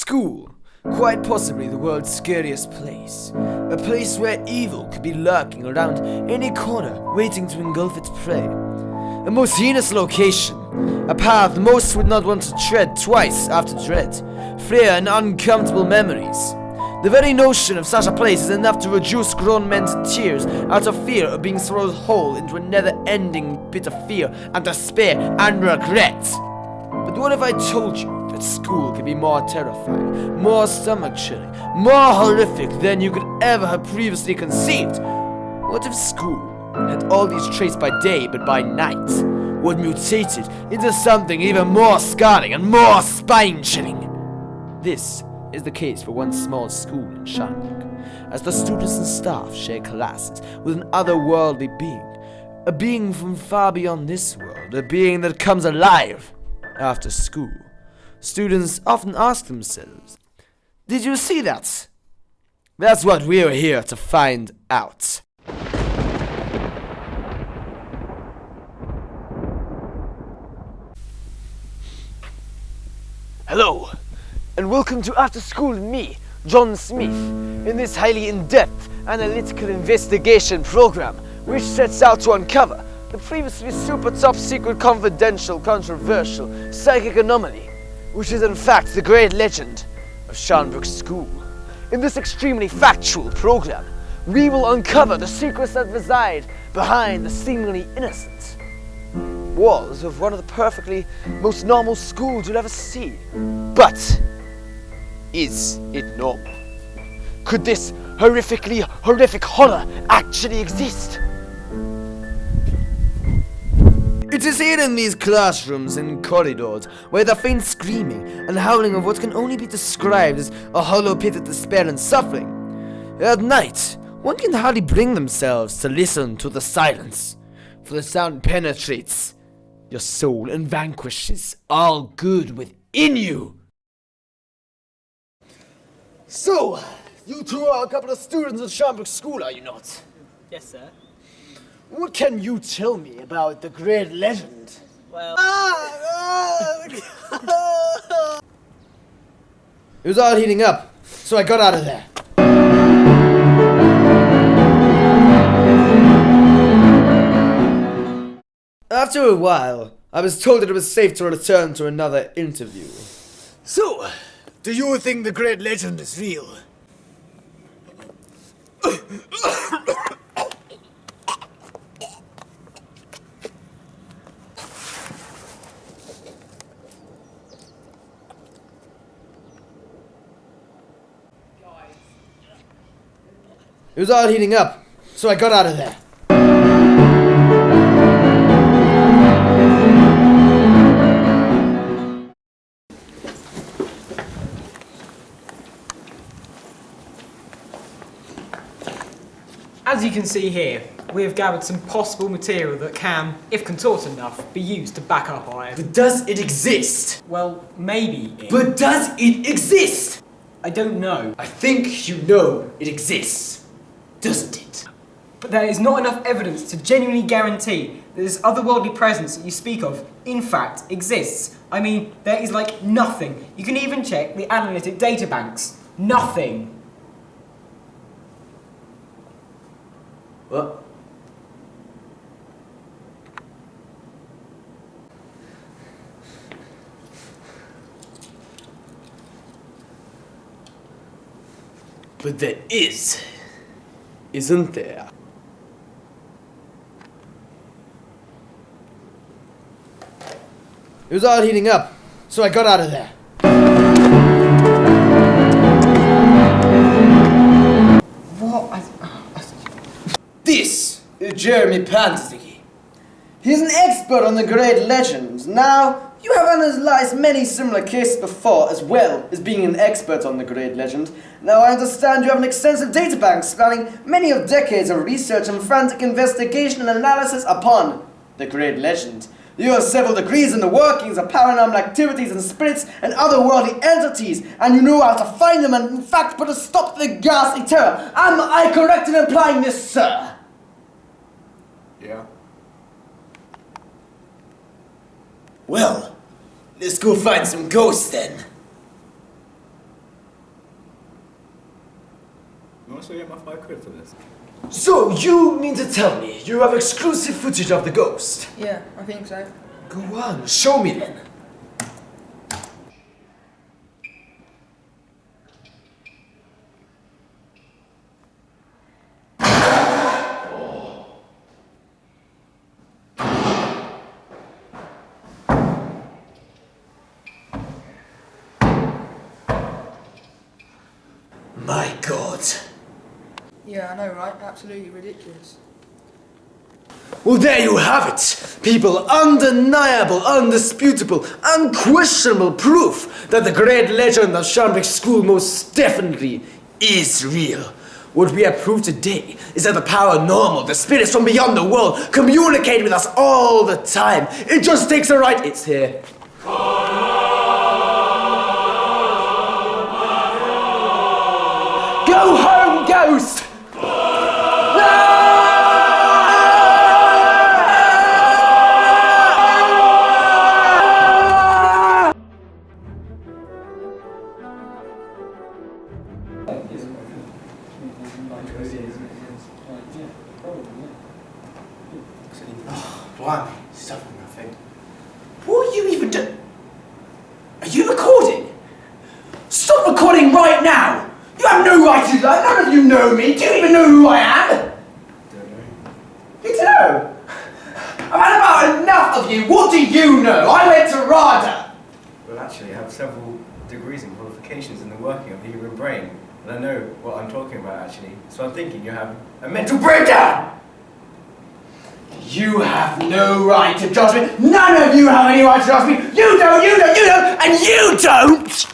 School, quite possibly the world's scariest place. A place where evil could be lurking around any corner, waiting to engulf its prey. A most heinous location, a path most would not want to tread twice after dread, fear and uncomfortable memories. The very notion of such a place is enough to reduce grown men to tears out of fear of being thrown whole into a never-ending pit of fear and despair and regret. But what if I told you that school can be more terrifying, more stomach-chilling, more horrific than you could ever have previously conceived? What if school had all these traits by day but by night was mutated into something even more scarring and more spine-chilling? This is the case for one small school in Shanbrook, as the students and staff share classes with an otherworldly being, a being from far beyond this world, a being that comes alive after school. Students often ask themselves, "Did you see that?" That's what we're here to find out. Hello, and welcome to After School with me, John Smith, in this highly in-depth analytical investigation program, which sets out to uncover the previously super top secret, confidential, controversial psychic anomaly, which is in fact the great legend of Shanbrook School. In this extremely factual program, we will uncover the secrets that reside behind the seemingly innocent walls of one of the perfectly most normal schools you'll ever see. But is it normal? Could this horrific horror actually exist? It is here in these classrooms and corridors where the faint screaming and howling of what can only be described as a hollow pit of despair and suffering. At night, one can hardly bring themselves to listen to the silence, for the sound penetrates your soul and vanquishes all good within you. So, you two are a couple of students at Shanbrook School, are you not? Yes, sir. What can you tell me about the great legend? Well... It was all heating up, so I got out of there. After a while, I was told that it was safe to return to another interview. So, do you think the great legend is real? It was all heating up, so I got out of there. As you can see here, we have gathered some possible material that can, if contorted enough, be used to back up our evidence. But does it exist? Well, maybe. But does it exist? I don't know. I think you know it exists, doesn't it? But there is not enough evidence to genuinely guarantee that this otherworldly presence that you speak of, in fact, exists. I mean, there is like nothing. You can even check the analytic data banks. Nothing. What? But there is, isn't there? It was all heating up, so I got out of there. What? This is Jeremy Panzigi. He's an expert on the great legends. Now, you have analyzed many similar cases before, as well as being an expert on the great legend. Now, I understand you have an extensive databank spanning many of decades of research and frantic investigation and analysis upon the great legend. You have several degrees in the workings of paranormal activities and spirits and otherworldly entities, and you know how to find them and, in fact, put a stop to the ghastly terror. Am I correct in implying this, sir? Yeah. Well, let's go find some ghosts then. also get my £5 for this. So, you mean to tell me you have exclusive footage of the ghost? Yeah, I think so. Go on, show me then. My God. Yeah, I know, right? Absolutely ridiculous. Well, there you have it. People, undeniable, undisputable, unquestionable proof that the great legend of Sharnbeck School most definitely is real. What we have proved today is that the paranormal, the spirits from beyond the world, communicate with us all the time. It just takes a right. It's here. Go home, ghost! Blimey, stuff on nothing. What are you even doing? Are you recording? Stop recording right now! You have no right to that. None of you know me. Do you even know who I am? Don't know. You don't know. I've had about enough of you. What do you know? I went to RADA. Well, actually, I have several degrees and qualifications in the working of the human brain, and I know what I'm talking about, actually. So I'm thinking you have a mental breakdown! You have no right to judge me. None of you have any right to judge me. You don't, and you don't!